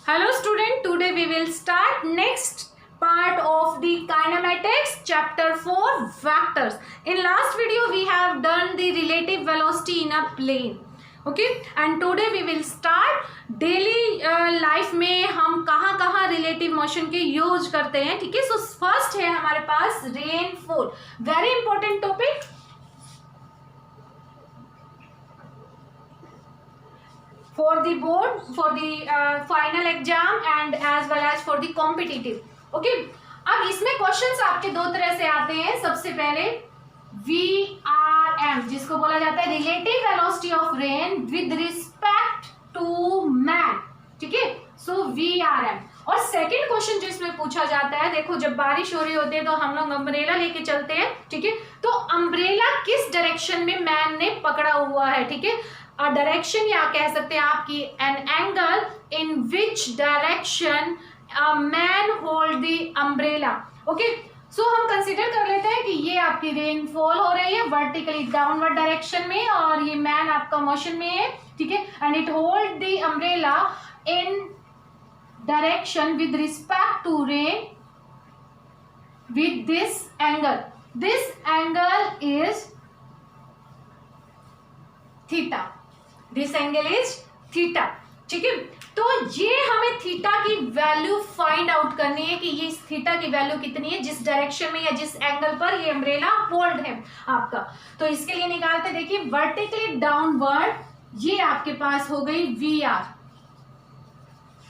Hello student, today we will start next part of the kinematics chapter 4 vectors. In last video we have done the relative velocity in a plane. Okay, and today we will start daily life में हम कहाँ कहाँ relative motion के use करते हैं. ठीक है, so first है हमारे पास rainfall, very important topic. For the board, for the final exam and as well as for the competitive. Okay, अब इसमें क्वेश्चंस आपके दो तरह से आते हैं. सबसे पहले VRM जिसको बोला जाता है relative velocity of rain with respect to man. ठीक है, सो VRM. और सेकंड क्वेश्चन जो इसमें पूछा जाता है, देखो जब बारिश हो रही होती है तो हम लोग अम्ब्रेला लेके चलते हैं. ठीक है, तो अम्ब्रेला किस डायरेक्शन में मैन ने पकड़ा हुआ है. ठीक है, a direction या कह सकते हैं आपकी an angle in which direction a man hold the umbrella. Okay, so हम कंसीडर कर लेते हैं कि ये आपकी रेनफॉल हो रही है वर्टिकली डाउनवर्ड डायरेक्शन में और ये मैन आपका मोशन में है. ठीक है, and it hold the umbrella in direction with respect to rain with this angle. This angle is theta. This angle is theta. ठीक है, तो ये हमें थीटा की वैल्यू फाइंड आउट करनी है कि ये थीटा की वैल्यू कितनी है जिस डायरेक्शन में या जिस एंगल पर ये अम्ब्रेला होल्ड है आपका. तो इसके लिए निकालते, देखिए वर्टिकली डाउनवर्ड ये आपके पास हो गई VR.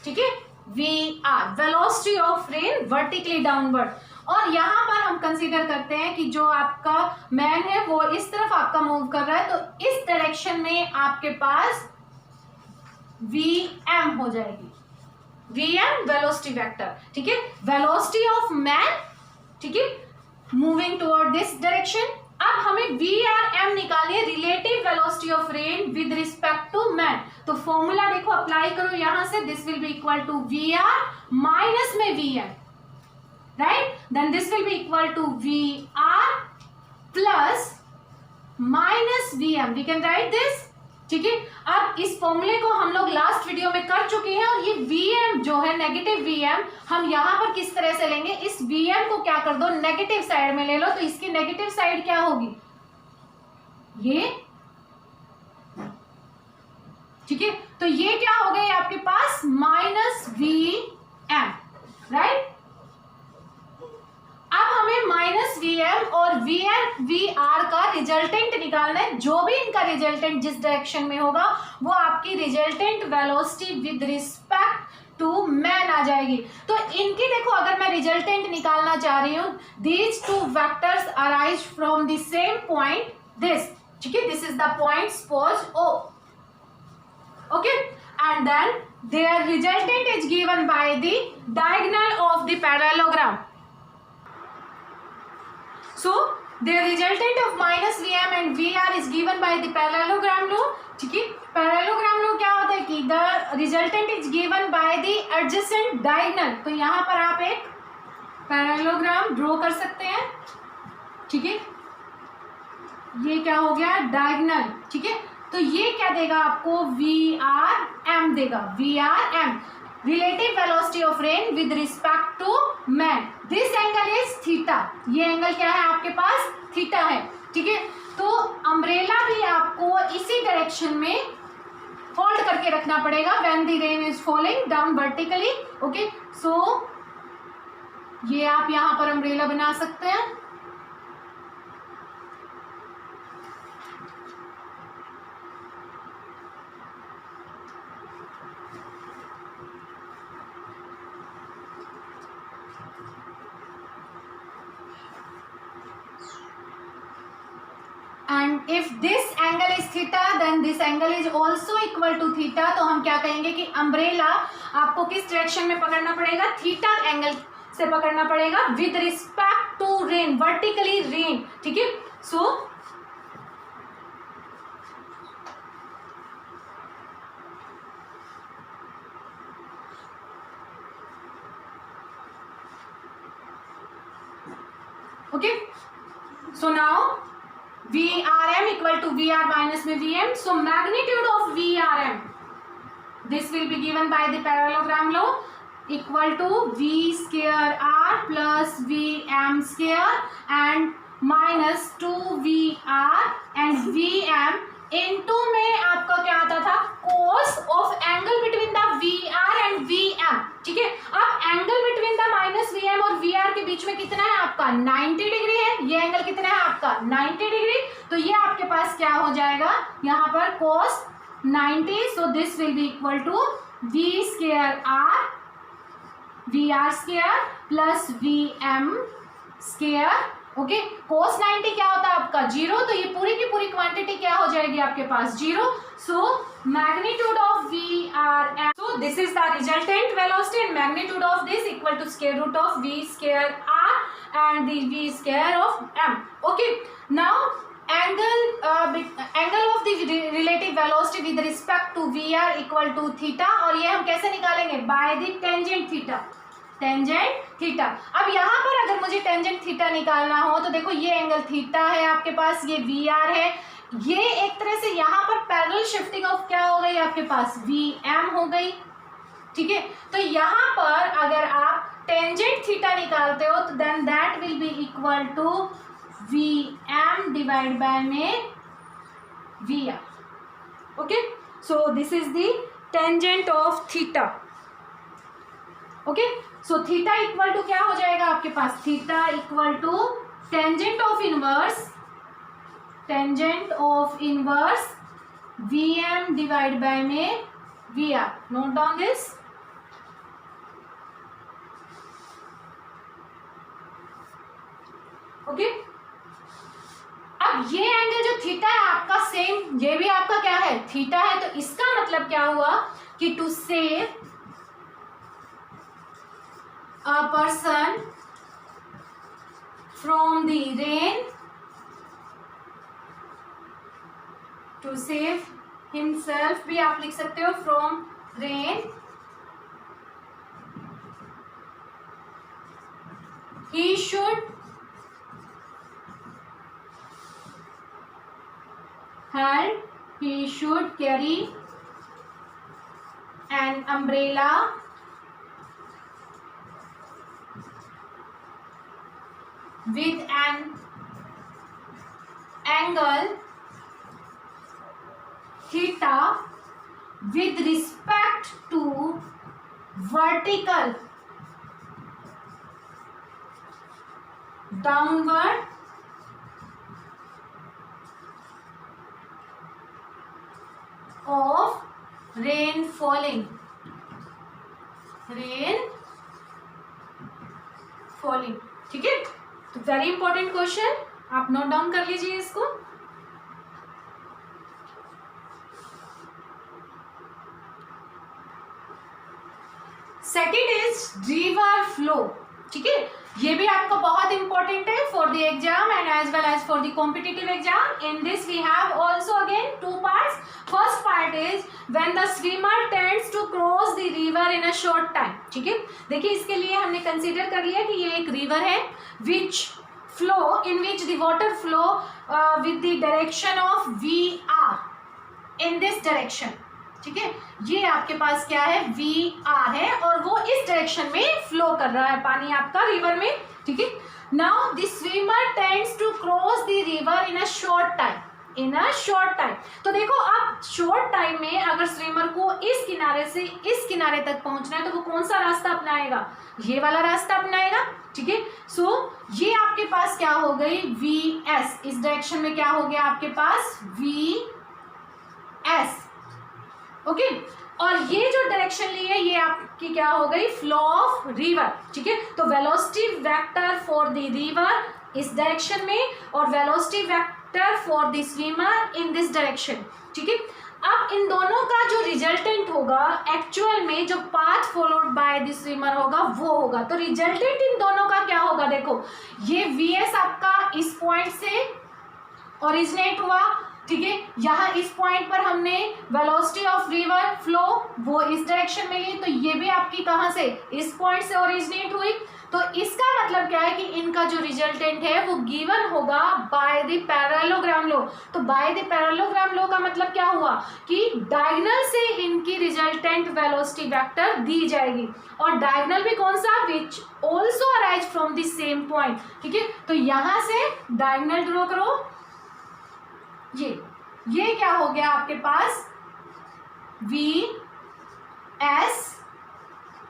ठीक है, VR velocity of rain vertically downward. और यहां पर हम कंसीडर करते हैं कि जो आपका मैन है वो इस तरफ आपका मूव कर रहा है, तो इस डायरेक्शन में आपके पास VM हो जाएगी. VM velocity vector. ठीक है, वेलोसिटी ऑफ मैन. ठीक है, मूविंग टुवर्ड दिस डायरेक्शन. अब हमें VRM निकालिए, relative velocity of rain with respect to man. तो फॉर्मूला देखो अप्लाई करो यहां से, this will be equal to VR minus में VM. Right, then this will be equal to VR plus minus VM. We can write this. ठीक है, अब इस फॉर्मूले को हम लोग लास्ट वीडियो में कर चुके हैं और ये VM जो है नेगेटिव VM हम यहाँ पर किस तरह से लेंगे, इस VM को क्या कर दो नेगेटिव साइड में ले लो. तो इसकी नेगेटिव साइड क्या होगी, ये. ठीक है, तो ये क्या हो गई आपके पास माइनस VM. राइट, अब हमें माइनस VM और VR का रिजल्टेंट निकालना है. जो भी इनका रिजल्टेंट जिस डायरेक्शन में होगा वो आपकी resultant velocity with respect to man आ जाएगी. तो इनकी देखो अगर मैं रिजल्टेंट निकालना चाह रही हूं, these two vectors arise from the same point this. ठीक है, this is the point suppose O. Okay, and then their resultant is given by the diagonal of the parallelogram. So the resultant of minus VM and VR is given by the parallelogram law. ठीक है, parallelogram law क्या होता है कि the resultant is given by the adjacent diagonal. तो यहाँ पर आप एक parallelogram ड्रॉ कर सकते हैं. ठीक है, ये क्या हो गया diagonal. ठीक है, तो ये क्या देगा आपको VRM देगा. VRM relative velocity of rain with respect to man. This angle is theta. ये एंगल क्या है आपके पास, थीटा है. ठीक है, तो अम्ब्रेला भी आपको इसी डायरेक्शन में होल्ड करके रखना पड़ेगा when the rain is falling down vertically. Okay, so ये आप यहां पर अम्ब्रेला बना सकते हैं. And if this angle is theta, then this angle is also equal to theta. तो हम क्या कहेंगे कि अम्ब्रेला आपको किस डायरेक्शन में पकड़ना पड़ेगा, थीटा एंगल से पकड़ना पड़ेगा with respect to rain, vertically rain. ठीक है, so okay, so now VRM equal to VR minus में VM. So magnitude of VRM, this will be given by the parallelogram law equal to v square r plus vm square and minus 2vr and vm into में आपका क्या आता था cos of angle between the vr and vm, ठीक है। अब angle between the minus vm और vr के बीच में कितना है आपका 90 डिग्री है, ये एंगल कितना है आपका 90 डिग्री, तो ये आपके पास क्या हो जाएगा यहाँ पर cos 90, so this will be equal to v square r vr square plus vm square, okay. Cos 90 क्या होता है आपका 0, तो ये पूरी की पूरी क्वांटिटी क्या हो जाएगी आपके पास 0, so magnitude of V R M, so this is the resultant velocity and magnitude of this equal to square root of V square R and the V square of M, okay. Now angle of the relative velocity with respect to V R equal to theta, और ये हम कैसे निकालेंगे by the tangent theta, tangent theta. अब यहाँ पर अगर मुझे टेंजेंट थीटा निकालना हो तो देखो ये एंगल थीटा है आपके पास, ये वी आर है, ये एक तरह से यहाँ पर पैरेलल शिफ्टिंग ऑफ क्या हो गई आपके पास वी एम हो गई, ठीक है। तो यहाँ पर अगर आप टेंजेंट थीटा निकालते हो तो then that will be equal to V M divide by में we are, okay. So this is the tangent of theta, okay. So theta equal to क्या हो जाएगा आपके पास, theta equal to tangent of inverse V M divide by में we R, note down this, okay. अब ये angle जो theta है आपका सेम, ये भी आपका क्या है थीटा है, तो इसका मतलब क्या हुआ कि to save a person from the rain, to save himself भी आप लिख सकते हो from rain, he should carry an umbrella with an angle theta with respect to vertical downward of rain falling, ठीक है। तो वेरी इंपॉर्टेंट क्वेश्चन, आप note down कर लीजिए इसको। सेकेंड इज रिवर फ्लो, ठीक है। ये भी आपको बहुत इंपॉर्टेंट है for the exam and as well as for the competitive exam. In this we have also again two parts. First part is when the swimmer tends to cross the river in a short time, ठीक है। देखिए इसके लिए हमने consider कर लिया कि ये एक रिवर है which flow in which the water flow with the direction of V R in this direction, ठीक है। ये आपके पास क्या है वी आर है और वो इस डायरेक्शन में फ्लो कर रहा है पानी आपका रिवर में, ठीक है। Now the swimmer tends to cross the river in a short time, तो देखो अब शॉर्ट टाइम में अगर स्विमर को इस किनारे से इस किनारे तक पहुंचना है तो वो कौन सा रास्ता अपनाएगा, ये वाला रास्ता अपनाएगा, ठीक है। सो ये आपके पास क्या हो गई वी एस, इस डायरेक्शन में क्या हो गया आपके पास वी एस, ओके। और ये जो डायरेक्शन ली है ये आपकी क्या हो गई फ्लो ऑफ रिवर, ठीक है। तो velocity vector for the river इस डायरेक्शन में और velocity vector for the swimmer in this direction, ठीक है। अब इन दोनों का जो रिजल्टेंट होगा एक्चुअल में जो path followed by the swimmer होगा वो होगा, तो रिजल्टेंट इन दोनों का क्या होगा, देखो ये वी एस आपका इस पॉइंट से ओरिजिनेट हुआ, ठीक है। यहाँ इस पॉइंट पर हमने वेलोसिटी ऑफ रिवर फ्लो वो इस डायरेक्शन में ली, तो ये भी आपकी कहाँ से इस पॉइंट से ओरिजिनेट हुई, तो इसका मतलब क्या है कि इनका जो रिजल्टेंट है वो गिवन होगा बाय द पैरेललोग्राम लॉ। तो बाय द पैरेललोग्राम लॉ का मतलब क्या हुआ कि डायगोनल से इनकी रिजल्टेंट वेलोसिटी वेक्टर दी जाएगी, और डायगोनल भी कौन सा, which also arise from the same point. ठीक है, तो यहां से डायगोनल ड्रॉ करो, ये क्या हो गया आपके पास, वी एस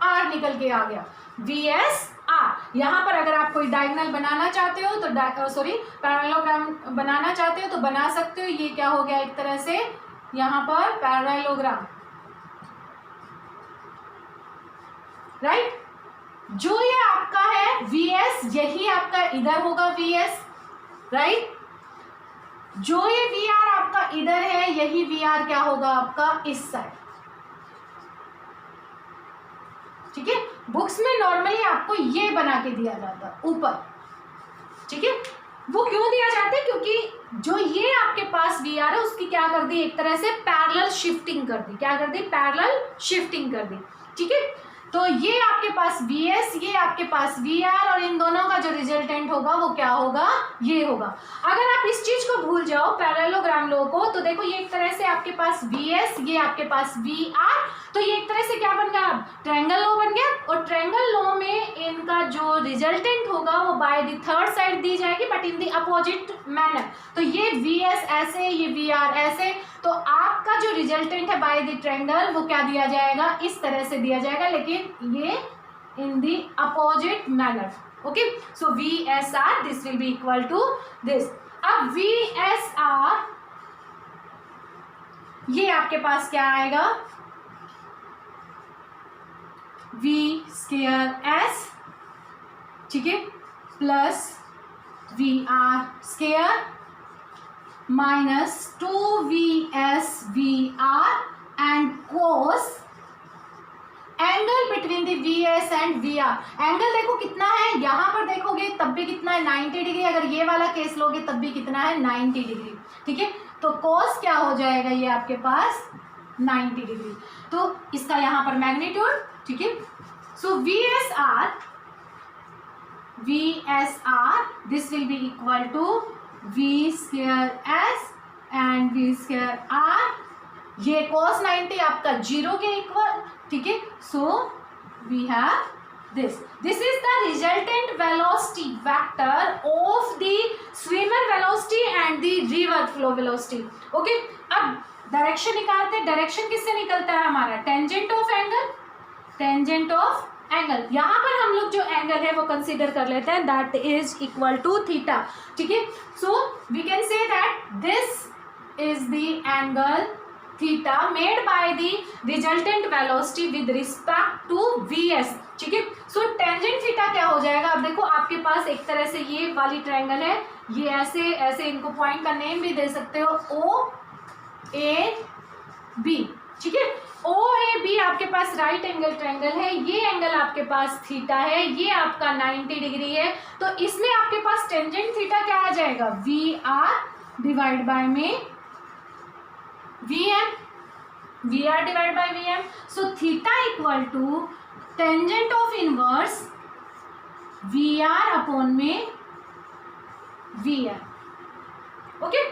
आर निकल के आ गया, वी एस आर। यहां पर अगर आप कोई डायगोनल बनाना चाहते हो तो सॉरी पैरेललोग्राम बनाना चाहते हो तो बना सकते हो। ये क्या हो गया एक तरह से यहां पर पैरेललोग्राम, राइट। जो ये आपका है वी एस, यही आपका इधर होगा वी एस, राइट। जो ये वी आर आपका इधर है, यही वी आर क्या होगा आपका इस साइड। ठीक है, बुक्स में नॉर्मली आपको ये बना के दिया जाता है ऊपर। ठीक है, वो क्यों दिया जाता है, क्योंकि जो ये आपके पास वी आर है उसकी क्या कर दी, एक तरह से पैरेलल शिफ्टिंग कर दी। क्या कर दी, पैरेलल शिफ्टिंग कर दी। ठीक है, तो ये आपके पास वी एस, ये आपके पास वी आर, और इन दोनों का जो रिजल्टेंट होगा वो क्या होगा, ये होगा। अगर आप इस चीज को भूल जाओ पैरेललोग्राम लॉ को, तो देखो ये एक तरह से आपके पास वी एस, ये आपके पास वी आर, तो ये एक तरह से क्या बन गया, ट्रायंगल लॉ बन गया। और ट्रायंगल लॉ में इनका जो रिजल्टेंट होगा वो बाय द थर्ड साइड दी जाएगी, but in the opposite manner. तो ये वी एस ऐसे, ये वी आर ऐसे, तो आपका जो रिजल्टेंट है बाय द ट्रायंगल वो क्या दिया जाएगा, इस तरह से दिया जाएगा, लेकिन ये in the opposite manner. Okay, so V S R this will be equal to this. अब वी एस आर ये आपके पास क्या आएगा, वी स्क्वायर एस, ठीक है, plus V R square minus 2vs vr and cos angle between the vs and vr। Angle देखो कितना है, यहां पर देखोगे तब भी कितना है 90 डिग्री, अगर ये वाला केस लोगे तब भी कितना है 90 डिग्री। ठीक है, तो कोस क्या हो जाएगा, ये आपके पास 90 डिग्री। तो इसका यहां पर मैग्नीट्यूड, ठीक है, so VSR this will be equal to v square s and v square r। ये cos 90 आपका 0 के इक्वल। ठीक है, so we have this is the resultant velocity vector of the swimmer velocity and the river flow velocity. Okay, अब direction निकालते हैं। Direction किससे निकलता है हमारा, tangent of angle, tangent of angle. यहां पर हम लोग जो एंगल है वो कंसीडर कर लेते हैं, that is equal to theta. ठीक है, so we can say that this is the angle theta made by the resultant velocity with respect to VS. ठीक है, सो टेंजेंट थीटा क्या हो जाएगा, अब देखो आपके पास एक तरह से ये वाली ट्रायंगल है, ये ऐसे ऐसे, इनको पॉइंट का नेम भी दे सकते हो, ओ ए बी। ठीक है, ओ ए बी आपके पास राइट एंगल ट्रायंगल है, ये एंगल आपके पास थीटा है, ये आपका 90 डिग्री है। तो इसमें आपके पास टेंजेंट थीटा क्या आ जाएगा, वी आर डिवाइड बाय में we m, v are divide by v m. So theta equal to tangent of inverse v are upon में वी एम। ओके,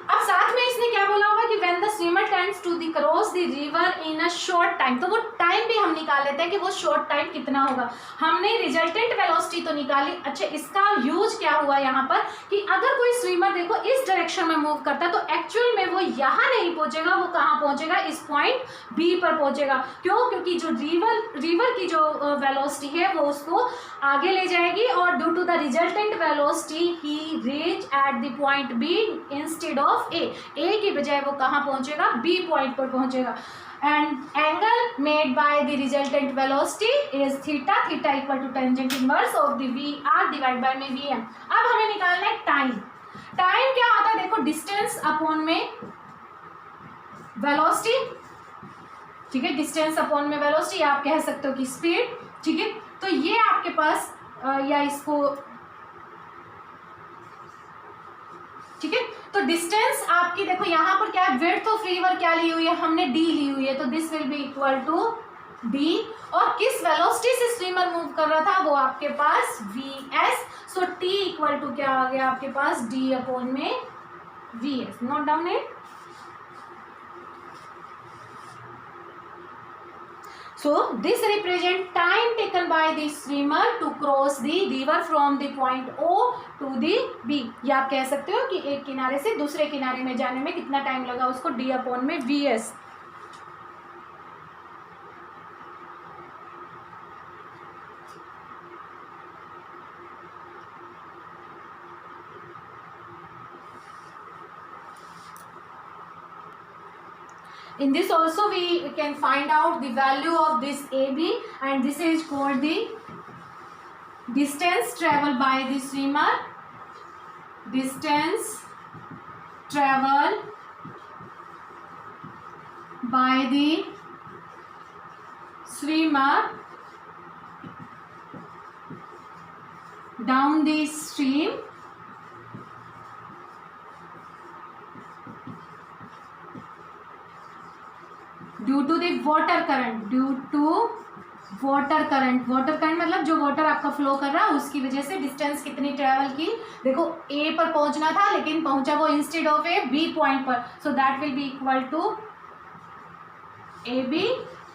अब साथ में इसने क्या बोला होगा कि when the swimmer tends to the cross the river in a short time, तो वो टाइम भी हम निकाल लेते हैं कि वो शॉर्ट टाइम कितना होगा। हमने रिजल्टेंट वेलोसिटी तो निकाली। अच्छा, इसका यूज क्या हुआ यहाँ पर कि अगर कोई स्विमर देखो इस डायरेक्शन में मूव करता है तो एक्चुअल में वो यहाँ नहीं पहुंचेगा, वो कहाँ पहुंचेगा, इस पॉइंट बी पर पहुंचेगा। क्यों, क्योंकि जो रिवर की जो वेलोसिटी है वो उसको आगे ले जाएगी, और due to the resultant velocity ही reach at the point B instead of A की बजाय वो कहाँ पहुंचेगा, बी पॉइंट पर पहुंचेगा। And angle made by the resultant velocity is theta, theta equal to tangent inverse of the V are divide by में we M. अब हमें निकालना है टाइम। टाइम क्या होता है, देखो डिस्टेंस अपॉन में वेलोसिटी। ठीक है, डिस्टेंस अपॉन में वेलोसिटी, आप कह सकते हो कि स्पीड। ठीक है, तो ये आपके पास या इसको, ठीक है, तो डिस्टेंस आपकी देखो यहाँ पर क्या है, विड्थ ऑफ रिवर क्या ली हुई है हमने, डी ली हुई है, तो this will be equal to d, और किस वेलोसिटी से स्विमर मूव कर रहा था, वो आपके पास vs, so t equal to क्या आ गया आपके पास, d अपॉन में vs. Note down it. So this represent time taken by the swimmer to cross the river from the point O to the B. या आप कह सकते हो कि एक किनारे से दूसरे किनारे में जाने में कितना टाइम लगा उसको, D अपॉन में VS. In this also we can find out the value of this AB, and this is called the distance traveled by the swimmer. Distance traveled by the swimmer down the stream due to the water current. Due to water current. Water current मतलब जो water आपका flow कर रहा है उसकी वजह से distance कितनी ट्रेवल की. देखो ए पर पहुंचना था लेकिन पहुंचा वो instead of A B point पर, so that will be equal to A B,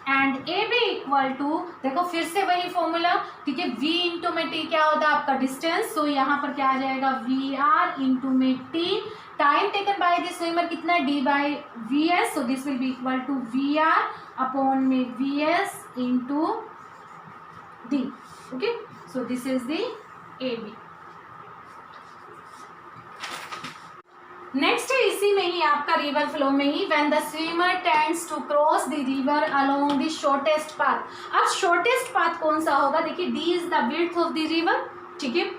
and A B equal to, देखो फिर से वही फॉर्मूला, ठीक है, v इंटू में टी क्या होता है आपका डिस्टेंस, सो यहाँ पर क्या आ जाएगा वी आर इंटू में T. Time taken by the swimmer कितना, D by V S, so this will be equal to V are upon में V S into D. Okay, so this is the A B. Next है इसी में ही आपका river flow में ही, when the swimmer tends to cross the river along the shortest path. अब shortest path कौन सा होगा, देखिए D is the width of the river, ठीक है.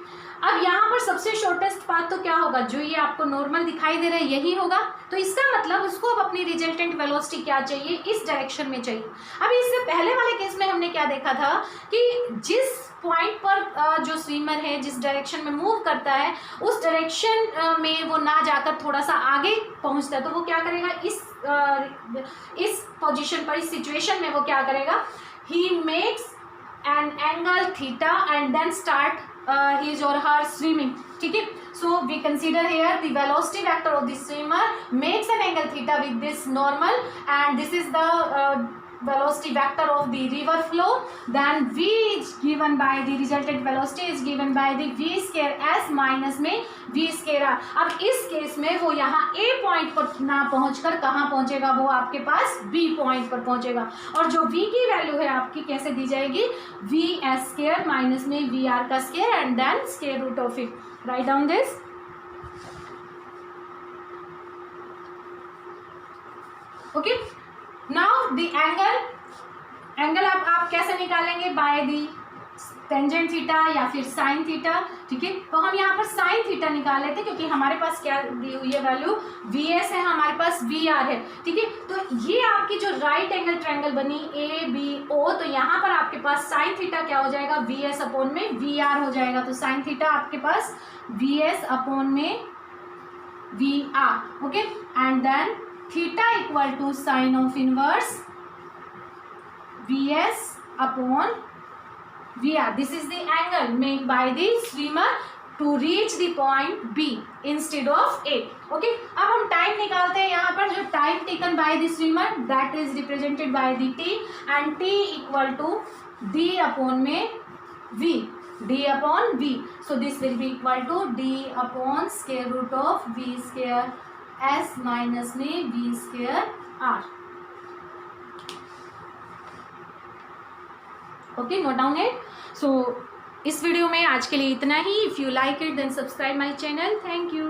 अब यहाँ पर सबसे शॉर्टेस्ट पाथ तो क्या होगा, जो ये आपको नॉर्मल दिखाई दे रहा है यही होगा, तो इसका मतलब उसको अब अपनी रिजल्टेंट वेलोसिटी क्या चाहिए, इस डायरेक्शन में चाहिए. अभी इससे पहले वाले केस में हमने क्या देखा था कि जिस पॉइंट पर जो स्विमर है जिस डायरेक्शन में मूव करता है उस डायरेक्शन में वो ना जाकर थोड़ा सा आगे पहुंचता है, तो वो क्या करेगा, इस पोजीशन पर, इस सिचुएशन में वो क्या करेगा, he makes an angle theta and then start his or her swimming, ठीक है. So we consider here the velocity vector of the swimmer makes an angle theta with this normal, and this is the velocity vector of the river flow. Then v is given by the resultant velocity is given by the v square s minus में v square r. अब इस case में वो यहाँ a point पर ना पहुंचकर कहाँ पहुंचेगा, वो आपके पास b पॉइंट पर पहुंचेगा, और जो v की वैल्यू है आपकी कैसे दी जाएगी, v s स्क्वायर माइनस में v r का square and then square root of it. Right down this. Okay, now the angle आप कैसे निकालेंगे, बाय द टेंजेंट थीटा या फिर साइन थीटा, ठीक है. तो हम यहाँ पर साइन थीटा निकाल लेते हैं क्योंकि हमारे पास क्या दी हुई है वैल्यू, वी एस है, हमारे पास वी आर है, ठीक है. तो ये आपकी जो राइट एंगल ट्रायंगल बनी ए बी ओ, तो यहाँ पर आपके पास साइन थीटा क्या हो जाएगा, वी एस अपॉन में वी आर हो जाएगा. तो साइन थीटा आपके पास वी एस अपॉन में we are. Okay, and then theta equal to sine of inverse v s upon v r. This is the angle made by the swimmer to reach the point B instead of A. Okay, अब हम time निकालते हैं. यहाँ पर जो time taken by the swimmer that is represented by the T, and T equal to D upon में V, D upon V. So this will be equal to D upon square root of V square S minus में V square R. Okay, note down it. So इस video में आज के लिए इतना ही. If you like it then subscribe my channel. Thank you.